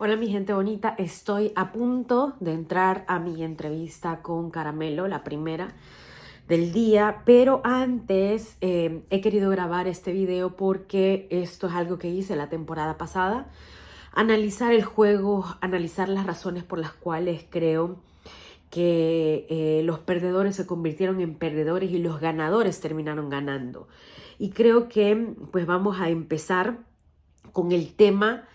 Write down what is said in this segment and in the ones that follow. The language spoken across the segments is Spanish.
Hola mi gente bonita, estoy a punto de entrar a mi entrevista con Caramelo, la primera del día, pero antes he querido grabar este video porque esto es algo que hice la temporada pasada, analizar el juego, analizar las razones por las cuales creo que los perdedores se convirtieron en perdedores y los ganadores terminaron ganando. Y creo que pues vamos a empezar con el tema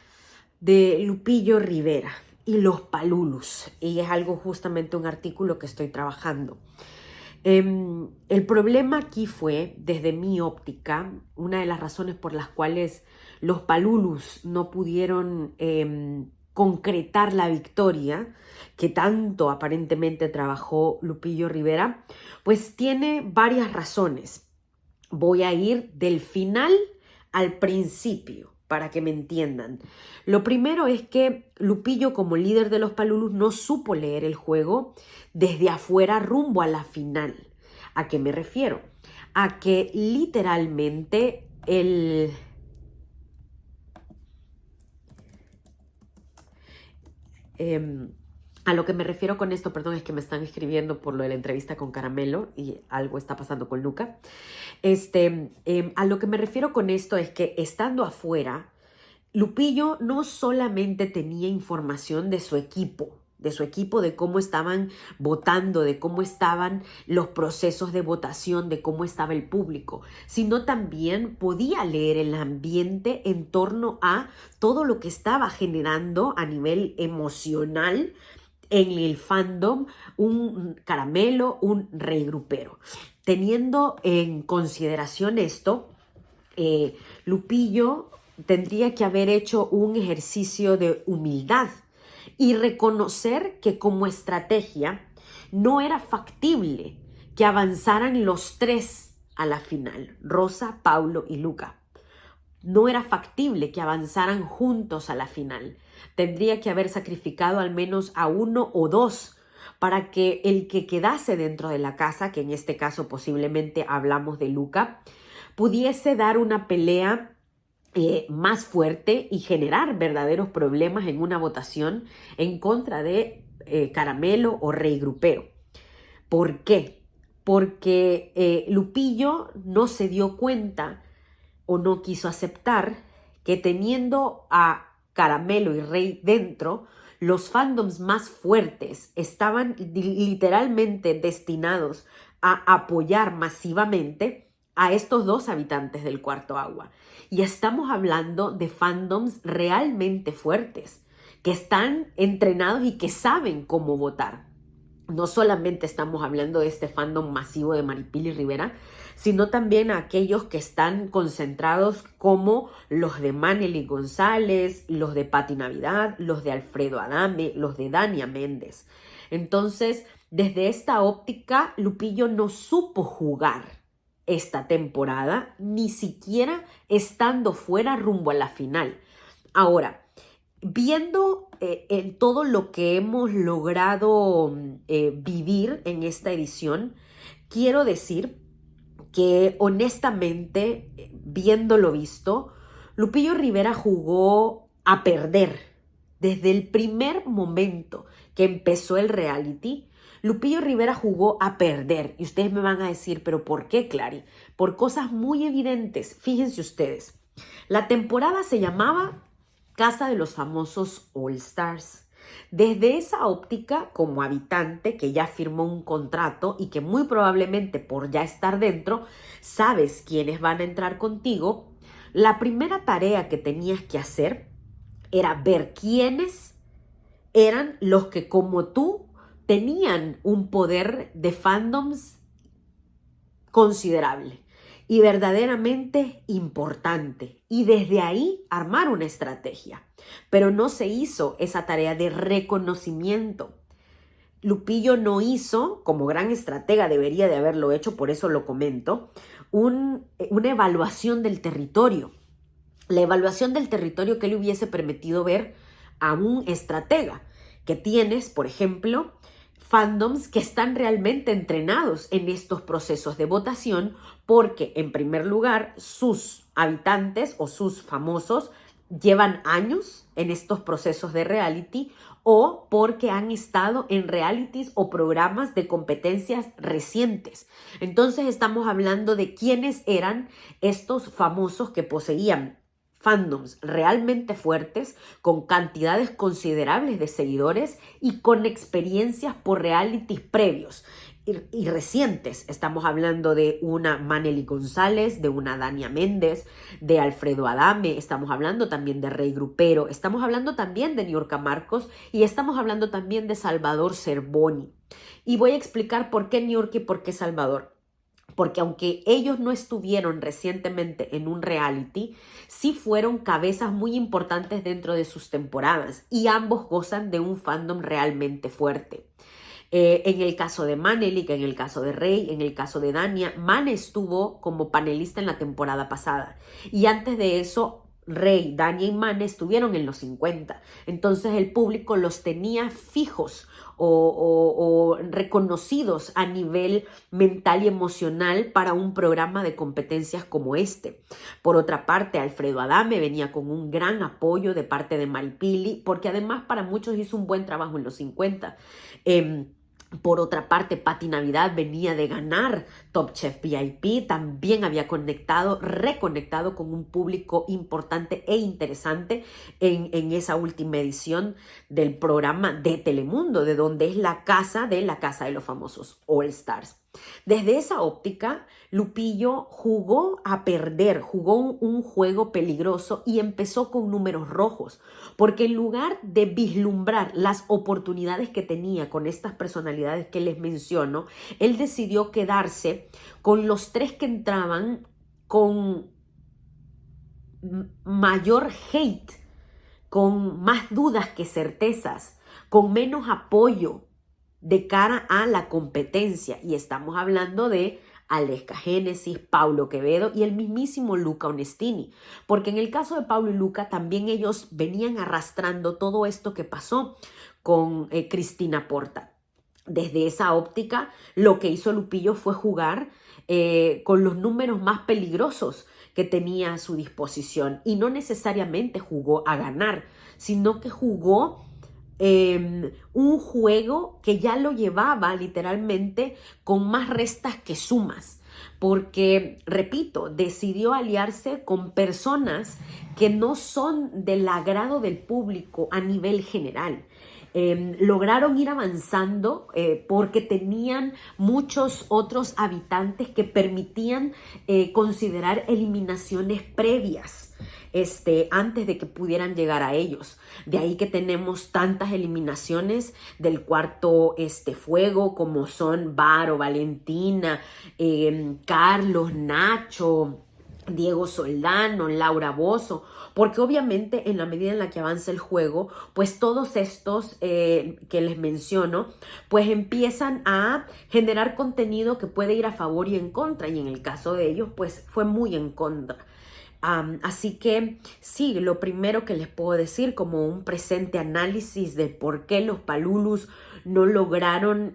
de Lupillo Rivera y los Palulus. Y es algo justamente un artículo que estoy trabajando. El problema aquí fue, desde mi óptica, una de las razones por las cuales los Palulus no pudieron concretar la victoria que tanto aparentemente trabajó Lupillo Rivera, pues tiene varias razones. Voy a ir del final al principio para que me entiendan. Lo primero es que Lupillo, como líder de los Palulus, no supo leer el juego desde afuera rumbo a la final. ¿A qué me refiero? A que literalmente a lo que me refiero con esto, perdón, es que me están escribiendo por lo de la entrevista con Caramelo y algo está pasando con Luca. A lo que me refiero con esto es que estando afuera, Lupillo no solamente tenía información de cómo estaban votando, de cómo estaban los procesos de votación, de cómo estaba el público, sino también podía leer el ambiente en torno a todo lo que estaba generando a nivel emocional en el fandom un Caramelo, un rey grupero. Teniendo en consideración esto, Lupillo tendría que haber hecho un ejercicio de humildad y reconocer que como estrategia no era factible que avanzaran los tres a la final, Rosa, Paulo y Luca. No era factible que avanzaran juntos a la final. Tendría que haber sacrificado al menos a uno o dos para que el que quedase dentro de la casa, que en este caso posiblemente hablamos de Luca, pudiese dar una pelea más fuerte y generar verdaderos problemas en una votación en contra de Caramelo o Rey Grupero. ¿Por qué? Porque Lupillo no se dio cuenta o no quiso aceptar que teniendo a Caramelo y Rey dentro, los fandoms más fuertes estaban literalmente destinados a apoyar masivamente a estos dos habitantes del Cuarto Agua. Y estamos hablando de fandoms realmente fuertes, que están entrenados y que saben cómo votar. No solamente estamos hablando de este fandom masivo de Maripili Rivera, sino también a aquellos que están concentrados como los de Manely González, los de Patti Navidad, los de Alfredo Adame, los de Dania Méndez. Entonces, desde esta óptica, Lupillo no supo jugar esta temporada, ni siquiera estando fuera rumbo a la final. Ahora, viendo en todo lo que hemos logrado vivir en esta edición, quiero decir que honestamente, viendo lo visto, Lupillo Rivera jugó a perder. Desde el primer momento que empezó el reality, Lupillo Rivera jugó a perder. Y ustedes me van a decir, ¿pero por qué, Clary? Por cosas muy evidentes. Fíjense ustedes, la temporada se llamaba Casa de los Famosos All Stars. Desde esa óptica, como habitante que ya firmó un contrato y que muy probablemente por ya estar dentro, sabes quiénes van a entrar contigo, la primera tarea que tenías que hacer era ver quiénes eran los que como tú tenían un poder de fandoms considerable y verdaderamente importante, y desde ahí armar una estrategia. Pero no se hizo esa tarea de reconocimiento. Lupillo no hizo, como gran estratega debería de haberlo hecho, por eso lo comento, una evaluación del territorio. La evaluación del territorio que le hubiese permitido ver a un estratega, que tienes, por ejemplo, fandoms que están realmente entrenados en estos procesos de votación porque, en primer lugar, sus habitantes o sus famosos llevan años en estos procesos de reality o porque han estado en realities o programas de competencias recientes. Entonces estamos hablando de quiénes eran estos famosos que poseían fandoms realmente fuertes, con cantidades considerables de seguidores y con experiencias por realities previos y recientes. Estamos hablando de una Manely González, de una Dania Méndez, de Alfredo Adame, estamos hablando también de Rey Grupero, estamos hablando también de Niurka Marcos y estamos hablando también de Salvador Cervoni. Y voy a explicar por qué Niurka y por qué Salvador. Porque aunque ellos no estuvieron recientemente en un reality, sí fueron cabezas muy importantes dentro de sus temporadas y ambos gozan de un fandom realmente fuerte. En el caso de Manely, en el caso de Rey, en el caso de Dania, Mane estuvo como panelista en la temporada pasada y antes de eso Rey, Dania y Mane estuvieron en los 50. Entonces el público los tenía fijos o reconocidos a nivel mental y emocional para un programa de competencias como este. Por otra parte, Alfredo Adame venía con un gran apoyo de parte de Maripili, porque además para muchos hizo un buen trabajo en los 50. Por otra parte, Pati Navidad venía de ganar Top Chef VIP, también había reconectado con un público importante e interesante en esa última edición del programa de Telemundo, de donde es la casa de los famosos All Stars. Desde esa óptica, Lupillo jugó a perder, jugó un juego peligroso y empezó con números rojos, porque en lugar de vislumbrar las oportunidades que tenía con estas personalidades que les menciono, él decidió quedarse con los 3 que entraban con mayor hate, con más dudas que certezas, con menos apoyo de cara a la competencia. Y estamos hablando de Aleska Génesis, Paulo Quevedo y el mismísimo Luca Onestini. Porque en el caso de Paulo y Luca también ellos venían arrastrando todo esto que pasó con Cristina Porta. Desde esa óptica, lo que hizo Lupillo fue jugar con los números más peligrosos que tenía a su disposición. Y no necesariamente jugó a ganar, sino que jugó un juego que ya lo llevaba literalmente con más restas que sumas, porque, repito, decidió aliarse con personas que no son del agrado del público a nivel general. Lograron ir avanzando porque tenían muchos otros habitantes que permitían considerar eliminaciones previas antes de que pudieran llegar a ellos. De ahí que tenemos tantas eliminaciones del cuarto fuego, como son Varo, Valentina, Carlos, Nacho, Diego Soldano, Laura Bozzo, porque obviamente en la medida en la que avanza el juego, pues todos estos que les menciono, pues empiezan a generar contenido que puede ir a favor y en contra, y en el caso de ellos, pues fue muy en contra. Así que sí, lo primero que les puedo decir como un presente análisis de por qué los Palulus no lograron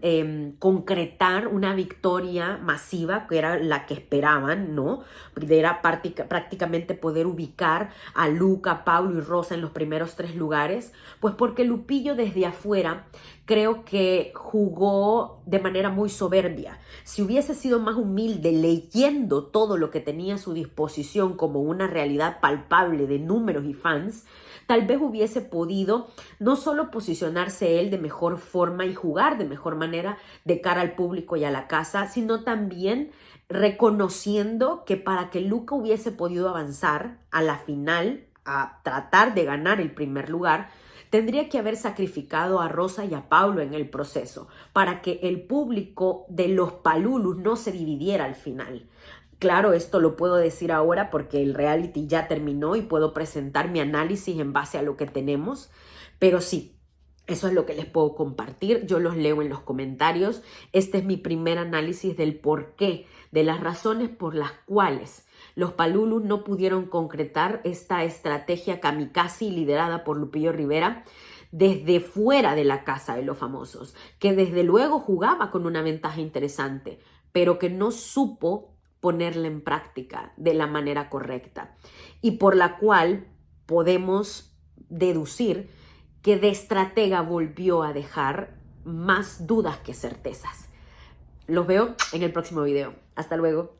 concretar una victoria masiva, que era la que esperaban, ¿no? Era prácticamente poder ubicar a Luca, Paulo y Rosa en los primeros 3 lugares, pues porque Lupillo desde afuera creo que jugó de manera muy soberbia. Si hubiese sido más humilde leyendo todo lo que tenía a su disposición como una realidad palpable de números y fans, tal vez hubiese podido no solo posicionarse él de mejor forma y jugar de mejor manera de cara al público y a la casa, sino también reconociendo que para que Luca hubiese podido avanzar a la final, a tratar de ganar el primer lugar, tendría que haber sacrificado a Rosa y a Paulo en el proceso para que el público de los Palulus no se dividiera al final. Claro, esto lo puedo decir ahora porque el reality ya terminó y puedo presentar mi análisis en base a lo que tenemos, pero sí, eso es lo que les puedo compartir. Yo los leo en los comentarios. Este es mi primer análisis del porqué, de las razones por las cuales los Palulus no pudieron concretar esta estrategia kamikaze liderada por Lupillo Rivera desde fuera de la casa de los famosos, que desde luego jugaba con una ventaja interesante, pero que no supo ponerla en práctica de la manera correcta y por la cual podemos deducir que de estratega volvió a dejar más dudas que certezas. Los veo en el próximo video. Hasta luego.